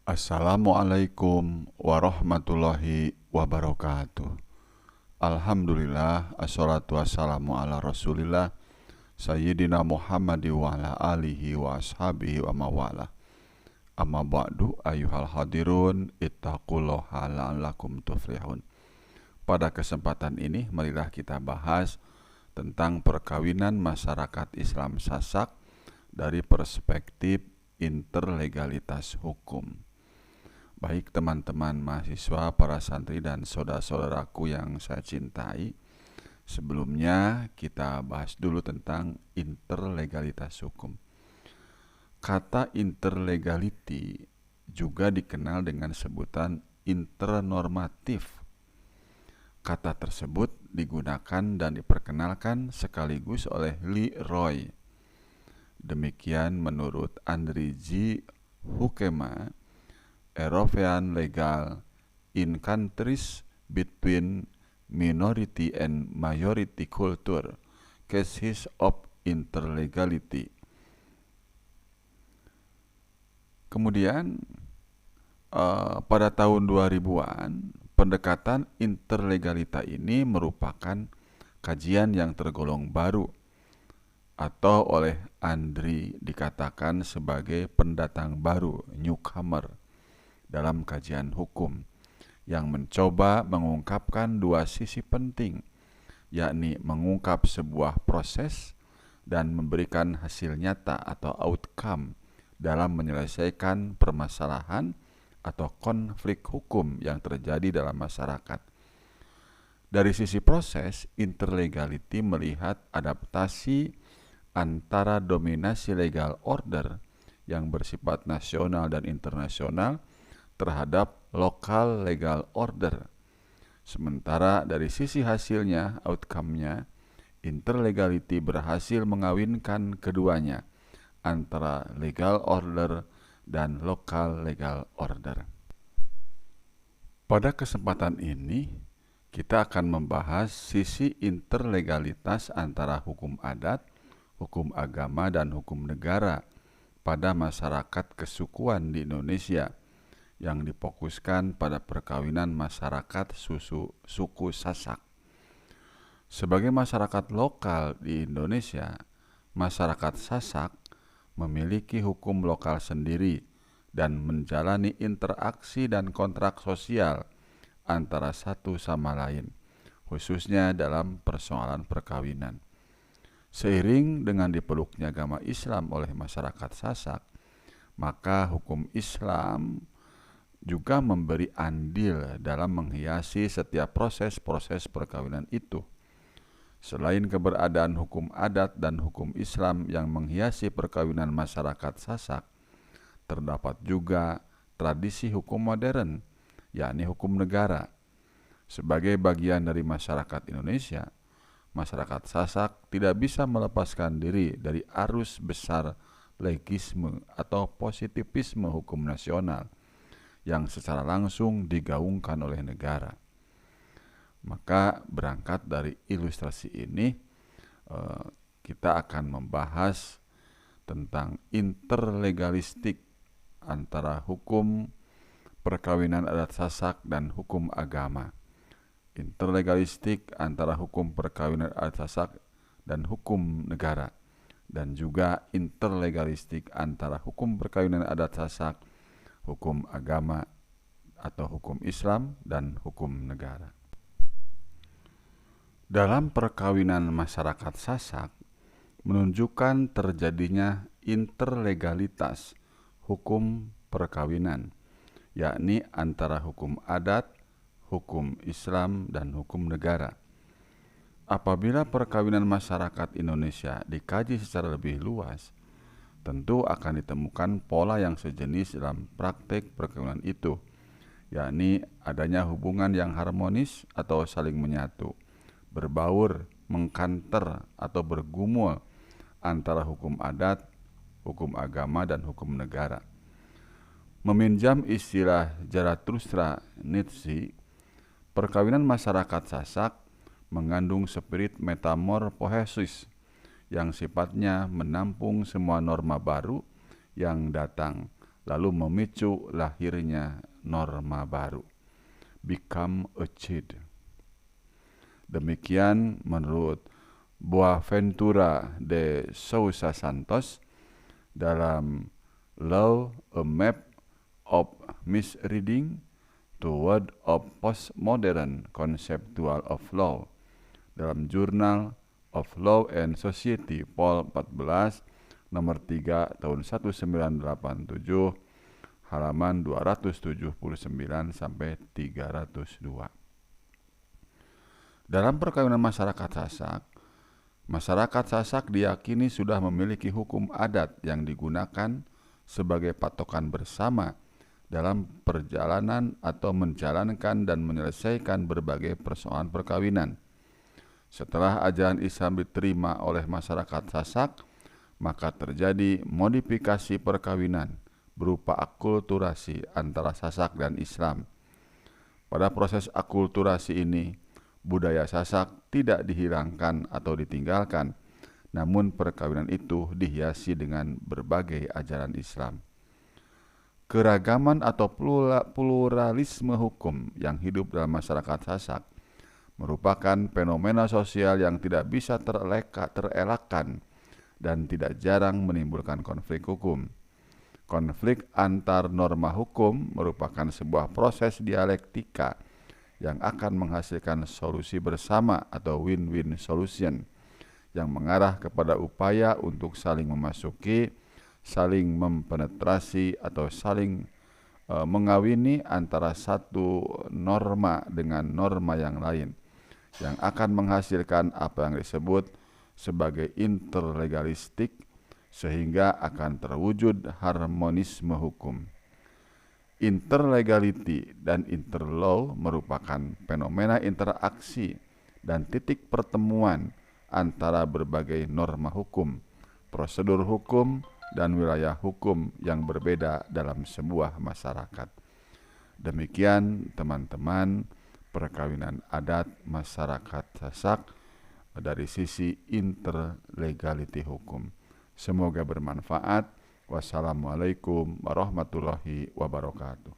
Assalamualaikum warahmatullahi wabarakatuh. Alhamdulillah, assalatu wassalamu ala rasulillah Sayyidina Muhammad wa ala alihi wa ashabihi wa mawala. Amma ba'du ayuhal hadirun ittaqullaha la'allakum tuflihun. Pada kesempatan ini marilah kita bahas tentang perkawinan masyarakat Islam Sasak dari perspektif interlegalitas hukum. Baik teman-teman mahasiswa, para santri dan saudara-saudaraku yang saya cintai, sebelumnya kita bahas dulu tentang interlegalitas hukum. Kata interlegality juga dikenal dengan sebutan internormatif. Kata tersebut digunakan dan diperkenalkan sekaligus oleh Leroy. Demikian menurut Andri G. Hukema, European legal in countries between minority and majority culture, cases of interlegality. Kemudian pada tahun 2000-an, pendekatan interlegalita ini merupakan kajian yang tergolong baru atau oleh Andri dikatakan sebagai pendatang baru, newcomer, dalam kajian hukum yang mencoba mengungkapkan dua sisi penting, yakni mengungkap sebuah proses dan memberikan hasil nyata atau outcome dalam menyelesaikan permasalahan atau konflik hukum yang terjadi dalam masyarakat. Dari sisi proses, interlegality melihat adaptasi antara dominasi legal order yang bersifat nasional dan internasional terhadap local legal order. Sementara dari sisi hasilnya, outcome-nya, interlegality berhasil mengawinkan keduanya, antara legal order dan local legal order. Pada kesempatan ini, kita akan membahas sisi interlegalitas antara hukum adat, hukum agama, dan hukum negara pada masyarakat kesukuan di Indonesia yang difokuskan pada perkawinan masyarakat suku Sasak. Sebagai masyarakat lokal di Indonesia, masyarakat Sasak memiliki hukum lokal sendiri dan menjalani interaksi dan kontrak sosial antara satu sama lain, khususnya dalam persoalan perkawinan. Seiring dengan dipeluknya agama Islam oleh masyarakat Sasak, maka hukum Islam juga memberi andil dalam menghiasi setiap proses-proses perkawinan itu. Selain keberadaan hukum adat dan hukum Islam yang menghiasi perkawinan masyarakat Sasak, terdapat juga tradisi hukum modern, yakni hukum negara. Sebagai bagian dari masyarakat Indonesia, masyarakat Sasak tidak bisa melepaskan diri dari arus besar legisme atau positivisme hukum nasional yang secara langsung digaungkan oleh negara. Maka berangkat dari ilustrasi ini, kita akan membahas tentang interlegalistik antara hukum perkawinan adat Sasak dan hukum agama. Interlegalistik antara hukum perkawinan adat Sasak dan hukum negara, dan juga interlegalistik antara hukum perkawinan adat Sasak, hukum agama atau hukum Islam, dan hukum negara. Dalam perkawinan masyarakat Sasak menunjukkan terjadinya interlegalitas hukum perkawinan, yakni antara hukum adat, hukum Islam, dan hukum negara. Apabila perkawinan masyarakat Indonesia dikaji secara lebih luas, tentu akan ditemukan pola yang sejenis dalam praktek perkawinan itu, yakni adanya hubungan yang harmonis atau saling menyatu, berbaur, mengkanter, atau bergumul antara hukum adat, hukum agama, dan hukum negara. Meminjam istilah Zarathustra Nietzsche, perkawinan masyarakat Sasak mengandung spirit metamorfosis yang sifatnya menampung semua norma baru yang datang lalu memicu lahirnya norma baru. Become a child. Demikian menurut Boaventura de Sousa Santos dalam Law, a Map of Misreading Toward of Postmodern Conceptual of Law, dalam Journal of Law and Society Vol 14 nomor 3 tahun 1987 halaman 279 sampai 302. Dalam perkawinan masyarakat Sasak diyakini sudah memiliki hukum adat yang digunakan sebagai patokan bersama dalam perjalanan atau menjalankan dan menyelesaikan berbagai persoalan perkawinan. Setelah ajaran Islam diterima oleh masyarakat Sasak, maka terjadi modifikasi perkawinan berupa akulturasi antara Sasak dan Islam. Pada proses akulturasi ini, budaya Sasak tidak dihilangkan atau ditinggalkan, namun perkawinan itu dihiasi dengan berbagai ajaran Islam. Keragaman atau pluralisme hukum yang hidup dalam masyarakat Sasak merupakan fenomena sosial yang tidak bisa terelakkan dan tidak jarang menimbulkan konflik hukum. Konflik antar norma hukum merupakan sebuah proses dialektika yang akan menghasilkan solusi bersama atau win-win solution yang mengarah kepada upaya untuk saling memasuki, saling mempenetrasi atau saling mengawini antara satu norma dengan norma yang lain yang akan menghasilkan apa yang disebut sebagai interlegalistik sehingga akan terwujud harmonisme hukum. Interlegality dan interlaw merupakan fenomena interaksi dan titik pertemuan antara berbagai norma hukum, prosedur hukum, dan wilayah hukum yang berbeda dalam sebuah masyarakat. Demikian teman-teman perkawinan adat masyarakat Sasak dari sisi interlegality hukum. Semoga bermanfaat. Wassalamualaikum warahmatullahi wabarakatuh.